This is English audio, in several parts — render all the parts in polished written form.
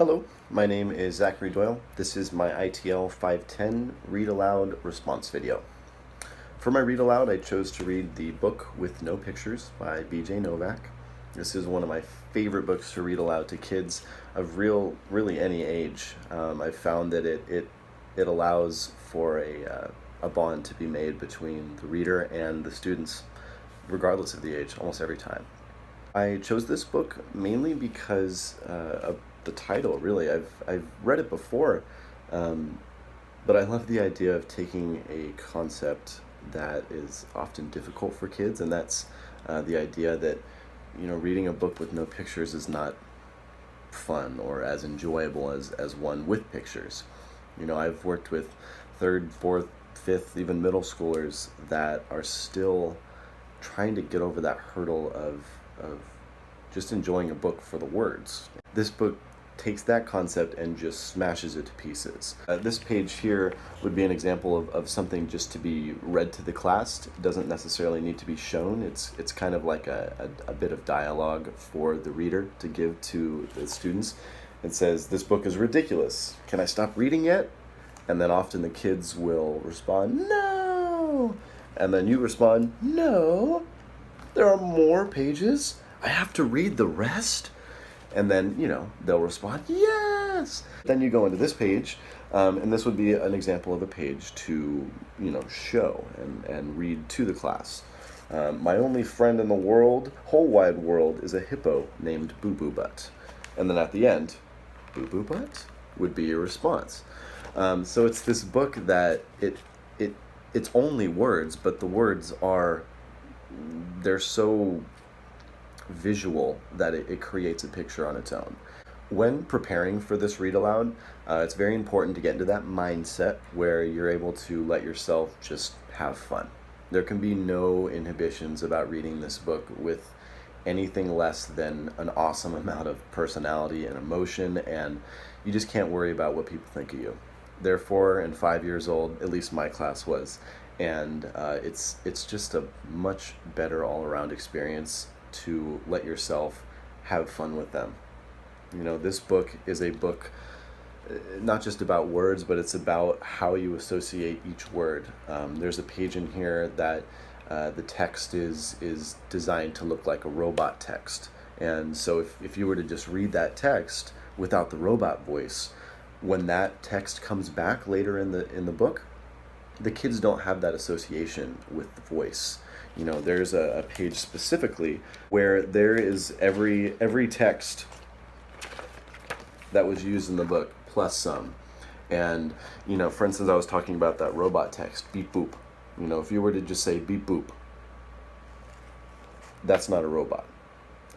Hello, my name is Zachary Doyle. This is my ITL510 Read Aloud response video. For my Read Aloud, I chose to read The Book with No Pictures by B.J. Novak. This is one of my favorite books to read aloud to kids of really any age. I've found that it allows for a bond to be made between the reader and the students, regardless of the age, almost every time. I chose this book mainly because of the title, really. I've read it before, but I love the idea of taking a concept that is often difficult for kids, and that's the idea that, reading a book with no pictures is not fun or as enjoyable as one with pictures. I've worked with third, fourth, fifth, even middle schoolers that are still trying to get over that hurdle of just enjoying a book for the words. This book takes that concept and just smashes it to pieces. This page here would be an example of something just to be read to the class. It doesn't necessarily need to be shown. It's kind of like a bit of dialogue for the reader to give to the students. It says, "This book is ridiculous. Can I stop reading yet?" And then often the kids will respond, "No." And then you respond, "No. There are more pages. I have to read the rest." And then, they'll respond, "Yes." Then you go into this page, and this would be an example of a page to, show and read to the class. "My only friend in the whole wide world, is a hippo named Boo Boo Butt." And then at the end, "Boo Boo Butt?" would be your response. So it's this book that it's only words, but the words they're so visual that it creates a picture on its own. When preparing for this read aloud, it's very important to get into that mindset where you're able to let yourself just have fun. There can be no inhibitions about reading this book with anything less than an awesome amount of personality and emotion, and you just can't worry about what people think of you. They're 4 and 5 years old, at least my class was, and it's just a much better all-around experience to let yourself have fun with them. This book is a book not just about words, but it's about how you associate each word. There's a page in here that the text is designed to look like a robot text. And so if you were to just read that text without the robot voice, when that text comes back later in the book, the kids don't have that association with the voice. There's a page specifically where there is every text that was used in the book plus some. And, for instance, I was talking about that robot text, beep boop. If you were to just say beep boop, that's not a robot.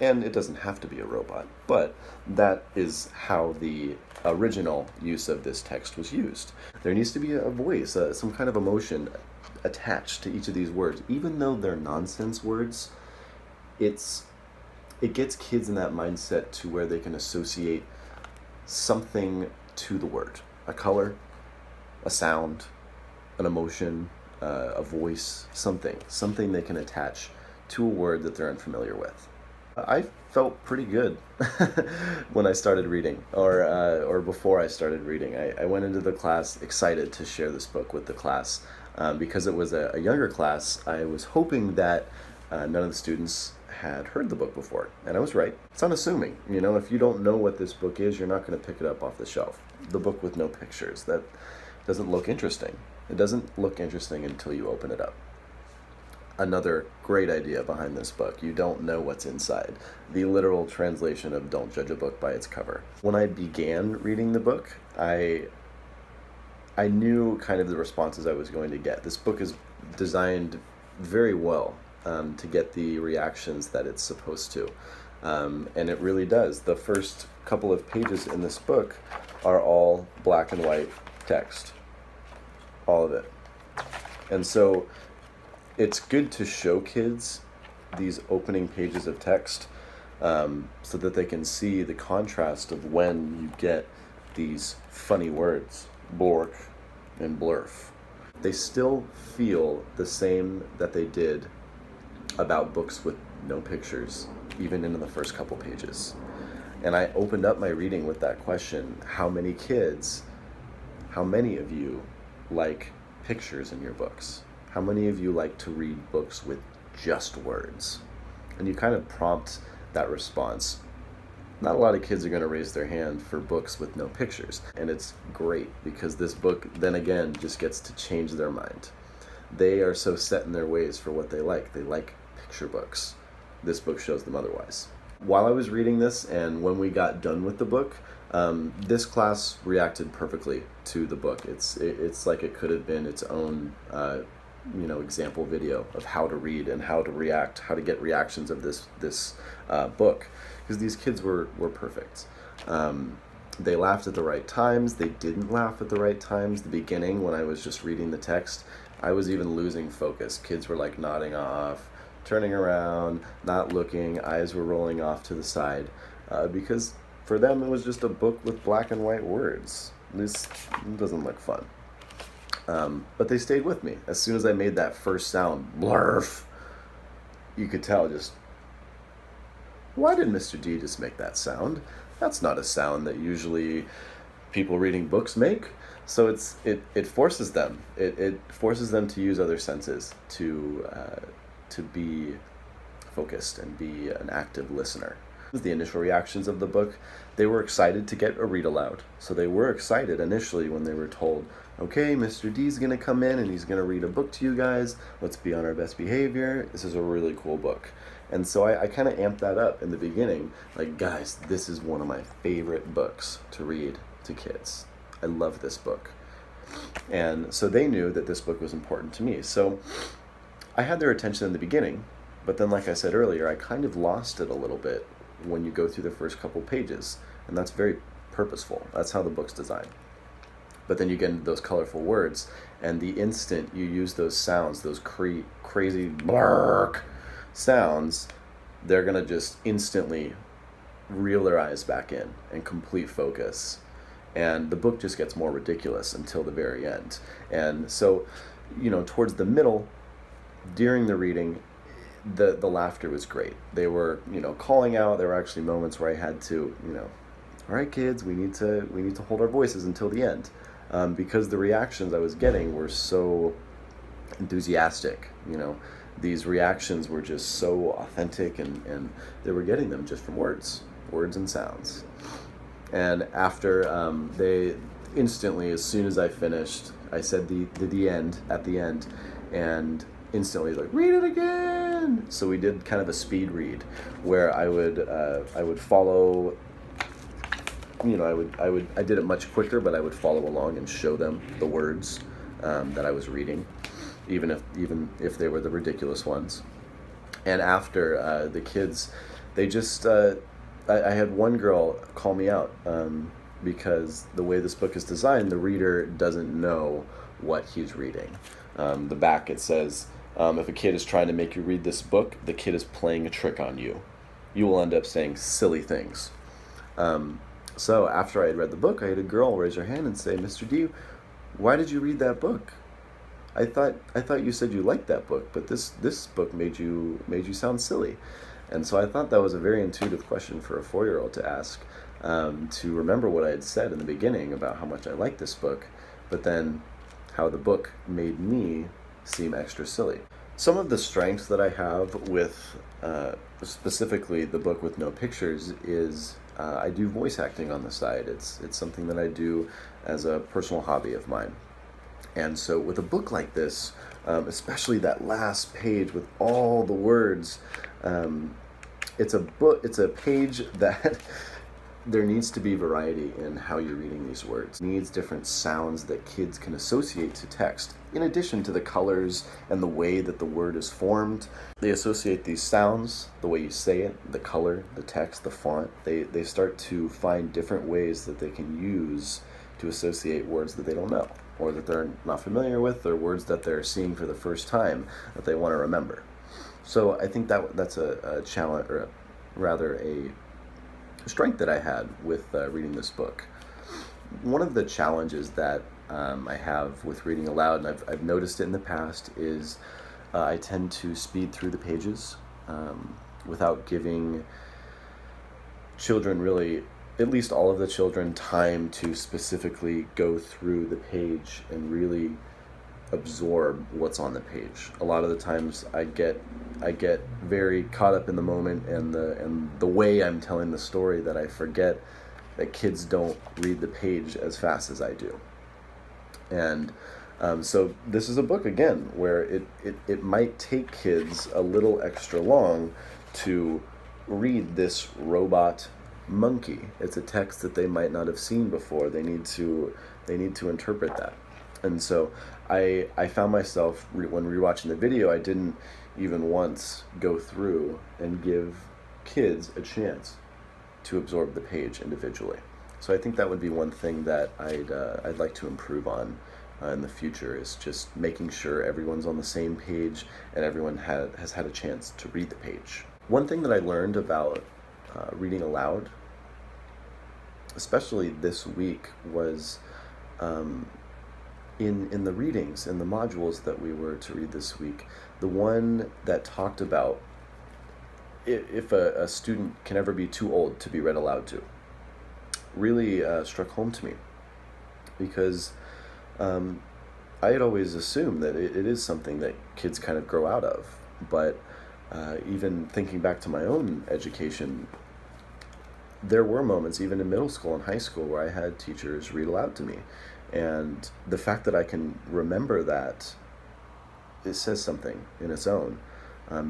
And it doesn't have to be a robot, but that is how the original use of this text was used. There needs to be a voice, some kind of emotion attached to each of these words. Even though they're nonsense words, it gets kids in that mindset to where they can associate something to the word. A color, a sound, an emotion, a voice, something they can attach to a word that they're unfamiliar with. I felt pretty good when I started reading, or before I started reading. I went into the class excited to share this book with the class. Because it was a younger class, I was hoping that none of the students had heard the book before, and I was right. It's unassuming. If you don't know what this book is, you're not going to pick it up off the shelf. The book with no pictures, that doesn't look interesting. It doesn't look interesting until you open it up. Another great idea behind this book: you don't know what's inside. The literal translation of "don't judge a book by its cover." When I began reading the book, I knew kind of the responses I was going to get. This book is designed very well to get the reactions that it's supposed to. And it really does. The first couple of pages in this book are all black and white text. All of it. And so it's good to show kids these opening pages of text so that they can see the contrast of when you get these funny words, blork and blurf. They still feel the same that they did about books with no pictures, even in the first couple pages. And I opened up my reading with that question: how many of you like pictures in your books? How many of you like to read books with just words? And you kind of prompt that response. Not a lot of kids are going to raise their hand for books with no pictures. And it's great, because this book then again just gets to change their mind. They are so set in their ways for what they like. They like picture books. This book shows them otherwise. While I was reading this, and when we got done with the book, this class reacted perfectly to the book. It's like it could have been its own example video of how to read and how to react, how to get reactions of this book, because these kids were perfect. They laughed at the right times. They didn't laugh at the right times. The beginning, when I was just reading the text, I was even losing focus. Kids were like nodding off, turning around, not looking, eyes were rolling off to the side, because for them it was just a book with black and white words. This doesn't look fun. But they stayed with me. As soon as I made that first sound, blurf, you could tell just, why did Mr. D just make that sound? That's not a sound that usually people reading books make. So it forces them. It forces them to use other senses to be focused and be an active listener. The initial reactions of the book, they were excited to get a read aloud. So they were excited initially when they were told, okay, Mr. D's going to come in and he's going to read a book to you guys. Let's be on our best behavior. This is a really cool book. And so I kind of amped that up in the beginning. Like, guys, this is one of my favorite books to read to kids. I love this book. And so they knew that this book was important to me. So I had their attention in the beginning, but then, like I said earlier, I kind of lost it a little bit when you go through the first couple pages. And that's very purposeful. That's how the book's designed. But then you get into those colorful words, and the instant you use those sounds, those crazy bark sounds, they're going to just instantly reel their eyes back in and complete focus. And the book just gets more ridiculous until the very end. And so, towards the middle, during the reading, the laughter was great. They were, calling out. There were actually moments where I had to, all right, kids, we need to hold our voices until the end. Because the reactions I was getting were so enthusiastic. These reactions were just so authentic, and they were getting them just from words and sounds. And after they instantly, as soon as I finished, I said the end at the end, and instantly like, read it again. So we did kind of a speed read where I would follow. I did it much quicker, but I would follow along and show them the words that I was reading, even if they were the ridiculous ones. And after the kids, they just I had one girl call me out because the way this book is designed, the reader doesn't know what he's reading. The back, it says, if a kid is trying to make you read this book, the kid is playing a trick on you. You will end up saying silly things. So after I had read the book, I had a girl raise her hand and say, Mr. D, why did you read that book? I thought you said you liked that book, but this book made you sound silly. And so I thought that was a very intuitive question for a 4-year-old to ask, to remember what I had said in the beginning about how much I liked this book, but then how the book made me seem extra silly. Some of the strengths that I have with specifically the book with no pictures is I do voice acting on the side. It's something that I do as a personal hobby of mine. And so with a book like this, especially that last page with all the words, it's a page that there needs to be variety in how you're reading these words. It needs different sounds that kids can associate to text, in addition to the colors and the way that the word is formed. They associate these sounds, the way you say it, the color, the text, the font. They start to find different ways that they can use to associate words that they don't know, or that they're not familiar with, or words that they're seeing for the first time that they want to remember. So I think that's a challenge, or rather a strength that I had with reading this book. One of the challenges that I have with reading aloud, and I've noticed it in the past, is I tend to speed through the pages without giving children really, at least all of the children, time to specifically go through the page and really absorb what's on the page. A lot of the times I get very caught up in the moment and the way I'm telling the story that I forget that kids don't read the page as fast as I do. And so this is a book, again, where it might take kids a little extra long to read this robot monkey. It's a text that they might not have seen before. They need to interpret that. And so I found myself, when rewatching the video, I didn't even once go through and give kids a chance to absorb the page individually. So I think that would be one thing that I'd like to improve on in the future, is just making sure everyone's on the same page and everyone has had a chance to read the page. One thing that I learned about reading aloud, especially this week, was in the readings, in the modules that we were to read this week, the one that talked about if a student can ever be too old to be read aloud to, really struck home to me, because I had always assumed that it is something that kids kind of grow out of. But even thinking back to my own education, there were moments, even in middle school and high school, where I had teachers read aloud to me. And the fact that I can remember that, it says something in its own.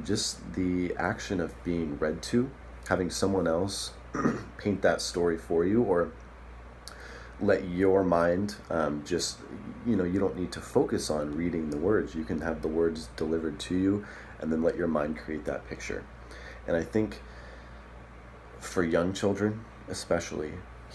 Just the action of being read to, having someone else paint that story for you, or let your mind just, you don't need to focus on reading the words. You can have the words delivered to you and then let your mind create that picture. And I think for young children, especially,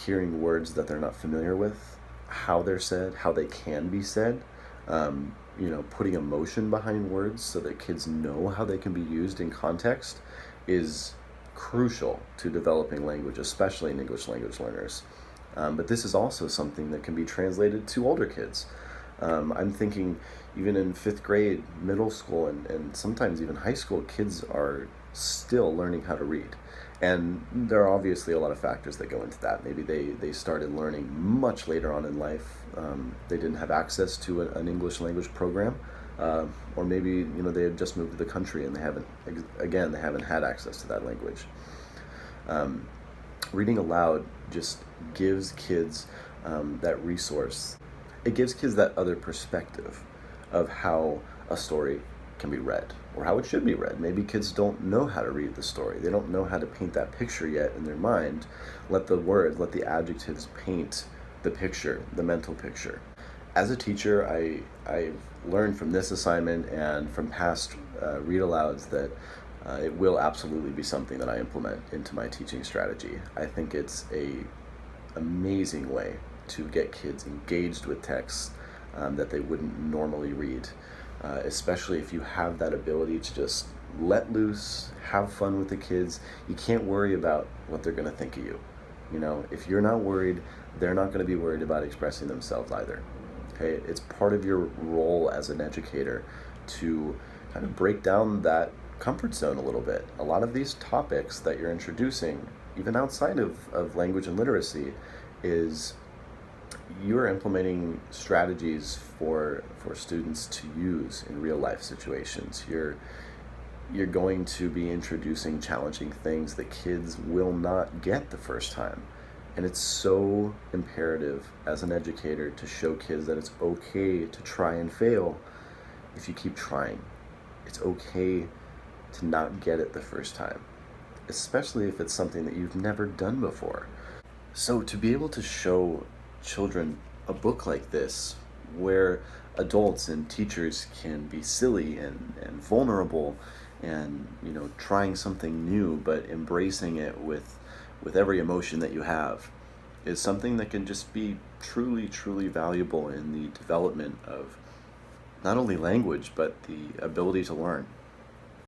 hearing words that they're not familiar with, how they're said, how they can be said, putting emotion behind words so that kids know how they can be used in context, is crucial to developing language, especially in English language learners. But this is also something that can be translated to older kids. I'm thinking even in 5th grade, middle school, and sometimes even high school, kids are still learning how to read. And there are obviously a lot of factors that go into that. Maybe they started learning much later on in life. They didn't have access to an English language program. Or maybe they had just moved to the country and they haven't had access to that language. Reading aloud just gives kids that resource. It gives kids that other perspective of how a story can be read, or how it should be read. Maybe kids don't know how to read the story. They don't know how to paint that picture yet in their mind. Let the words, let the adjectives paint the picture, the mental picture. As a teacher, I've learned from this assignment and from past read alouds that it will absolutely be something that I implement into my teaching strategy. I think it's an amazing way to get kids engaged with texts that they wouldn't normally read, especially if you have that ability to just let loose, have fun with the kids. You can't worry about what they're going to think of you. If you're not worried, they're not going to be worried about expressing themselves either. Okay, it's part of your role as an educator to kind of break down that comfort zone a little bit. A lot of these topics that you're introducing, even outside of language and literacy, is you're implementing strategies for students to use in real life situations. You're going to be introducing challenging things that kids will not get the first time. And it's so imperative as an educator to show kids that it's okay to try and fail if you keep trying. It's okay to not get it the first time, especially if it's something that you've never done before. So to be able to show children a book like this, where adults and teachers can be silly and vulnerable and trying something new but embracing it with every emotion that you have, is something that can just be truly, truly valuable in the development of not only language but the ability to learn.